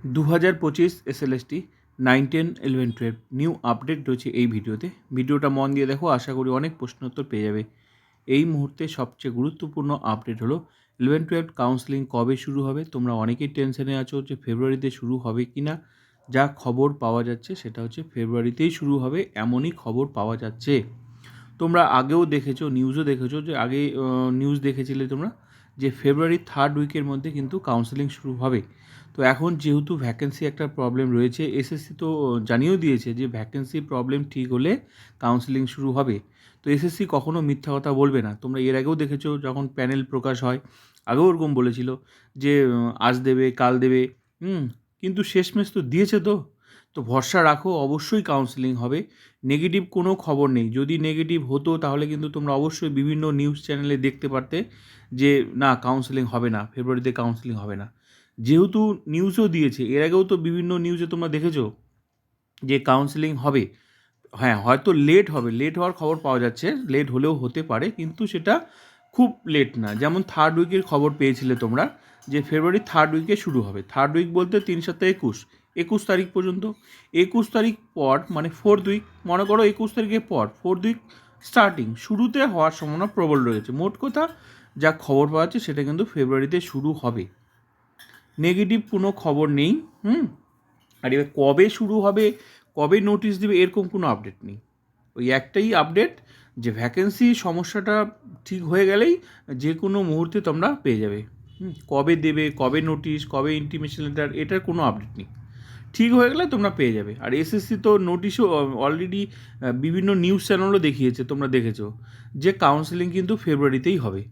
2025 SLST 9, 10, 11, 12 new update রয়েছে এই ভিডিওতে। ভিডিওটা মন দিয়ে দেখো, আশা করি অনেক প্রশ্ন উত্তর পেয়ে যাবে। এই মুহূর্তে সবচেয়ে গুরুত্বপূর্ণ আপডেট হলো 11-12 কাউন্সেলিং কবে শুরু হবে। তোমরা অনেকেই টেনশনে আছো যে ফেব্রুয়ারিতে শুরু হবে কি না। যা খবর পাওয়া যাচ্ছে সেটা হচ্ছে ফেব্রুয়ারিতেই শুরু হবে, এমনই খবর পাওয়া যাচ্ছে। তোমরা আগেও দেখেছো, নিউজও দেখেছো, যে আগে নিউজ দেখেছিলে তোমরা যে ফেব্রুয়ারি 3rd উইকের মধ্যে কিন্তু কাউন্সেলিং শুরু হবে। তো এখন যেহেতু ভ্যাকেন্সি একটা প্রবলেম রয়েছে, এসএসসি তো জানিয়েও দিয়েছে যে ভ্যাকেন্সি প্রবলেম ঠিক হলে কাউন্সেলিং শুরু হবে। তো এসএসসি কখনো মিথ্যা কথা বলবে না। তোমরা এর আগেও দেখেছো, যখন প্যানেল প্রকাশ হয় আগেও ওরকম বলেছিল যে আজ দেবে, কাল দেবে, কিন্তু শেষমেশ তো দিয়েছে। তো ভরসা রাখো, অবশ্যই কাউন্সেলিং হবে। নেগেটিভ কোনো খবর নেই। যদি নেগেটিভ হতো তাহলে কিন্তু তোমরা অবশ্যই বিভিন্ন নিউজ চ্যানেলে দেখতে পারতে যে না, কাউন্সেলিং হবে না, ফেব্রুয়ারিতে কাউন্সেলিং হবে না। যেহেতু নিউজও দিয়েছে, এর আগেও তো বিভিন্ন নিউজে তোমরা দেখেছো যে কাউন্সেলিং হবে। হ্যাঁ, হয়তো লেট হবে, লেট হওয়ার খবর পাওয়া যাচ্ছে, লেট হলেও হতে পারে, কিন্তু সেটা খুব লেট না। যেমন 3rd উইকের খবর পেয়েছিলে তোমরা যে ফেব্রুয়ারি 3rd উইকে শুরু হবে। 3rd উইক বলতে 3 সপ্তাহ 21 তারিখ পর্যন্ত। 21 তারিখ পর মানে 4th উইক, মনে করো 21 তারিখের পর 4th উইক স্টার্টিং, শুরুতে হওয়ার সম্ভাবনা প্রবল রয়েছে। মোট কথা যা খবর পাওয়া যাচ্ছে সেটা কিন্তু ফেব্রুয়ারিতে শুরু হবে। নেগেটিভ কোনো খবর নেই। আর এবার কবে শুরু হবে, কবে নোটিশ দেবে, এরকম কোনো আপডেট নেই। ওই একটাই আপডেট যে ভ্যাকেন্সি সমস্যাটা ঠিক হয়ে গেলেই যে কোনো মুহূর্তে তোমরা পেয়ে যাবে। কবে দেবে, কবে নোটিশ, কবে ইন্টিমেশন লেটার, এটার কোনো আপডেট নেই। ঠিক হয়ে গেলে তোমরা পেয়ে যাবে। আর এসএসসি তো নোটিশও অলরেডি বিভিন্ন নিউজ চ্যানেলও দেখিয়েছে, তোমরা দেখেছো যে কাউন্সেলিং কিন্তু ফেব্রুয়ারিতেই হবে।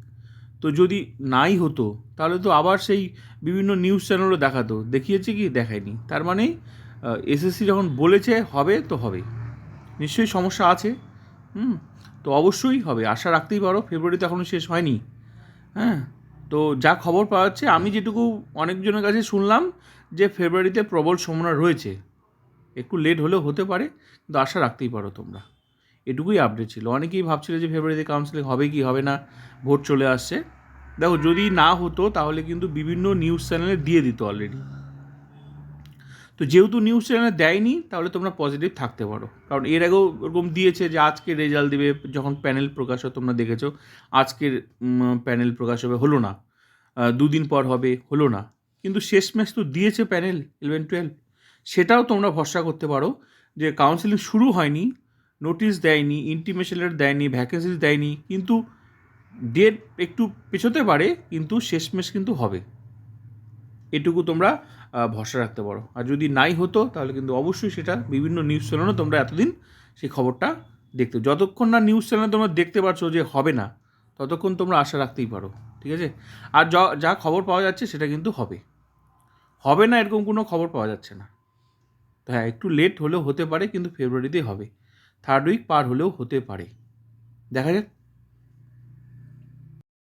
তো যদি নাই হতো তাহলে তো আবার সেই বিভিন্ন নিউজ চ্যানেলও দেখাতো, দেখিয়েছে কি, দেখায়নি। তার মানে এসএসসি যখন বলেছে হবে তো হবে। নিশ্চয়ই সমস্যা আছে। তো অবশ্যই হবে, আশা রাখতেই পারো। ফেব্রুয়ারি তো এখনও শেষ হয়নি। হ্যাঁ, তো যা খবর পাওয়া যাচ্ছে, আমি যেটুকু অনেকজনের কাছে শুনলাম যে ফেব্রুয়ারিতে প্রবল সম্ভাবনা রয়েছে। একটু লেট হলেও হতে পারে, কিন্তু আশা রাখতেই পারো তোমরা। এটুকুই আপডেট ছিল। অনেকেই ভাবছিল যে ফেব্রুয়ারিতে কাউন্সেলিং হবে কি হবে না, ভোট চলে আসছে। দেখো, যদি না হতো তাহলে কিন্তু বিভিন্ন নিউজ চ্যানেলে দিয়ে দিত অলরেডি। তো যেহেতু নিউজ চ্যানেলে দেয়নি, তাহলে তোমরা পজিটিভ থাকতে পারো। কারণ এর আগেও ওরকম দিয়েছে যে আজকে রেজাল্ট দেবে, যখন প্যানেল প্রকাশ হয় তোমরা দেখেছো আজকের প্যানেল প্রকাশ হবে, হলো না। 2 দিন পর হবে, হলো না। কিন্তু শেষমেশ তো দিয়েছে প্যানেল 11-12। সেটাও তোমরা ভরসা করতে পারো যে কাউন্সেলিং শুরু হয়নি, নোটিশ দেয়নি, ইন্টিমেশন লেটার দেয়নি, ভ্যাকেন্সি দেয়নি, কিন্তু ডেট একটু পেছোতে পারে, কিন্তু শেষমেশ কিন্তু হবে। এটুকু তোমরা ভরসা রাখতে পারো। আর যদি নাই হতো তাহলে কিন্তু অবশ্যই সেটা বিভিন্ন নিউজ চ্যানেলে তোমরা এতদিন সেই খবরটা দেখতে, যতক্ষণ না নিউজ চ্যানেলে তোমরা দেখতে পাচ্ছ যে হবে না, ততক্ষণ তোমরা আশা রাখতেই পারো। ঠিক আছে? আর যা খবর পাওয়া যাচ্ছে সেটা কিন্তু হবে। হবে না এরকম কোনো খবর পাওয়া যাচ্ছে না। তো হ্যাঁ, একটু লেট হলেও হতে পারে, কিন্তু ফেব্রুয়ারিতেই হবে। 3rd উইক পার হলেও হতে পারে। দেখা যাক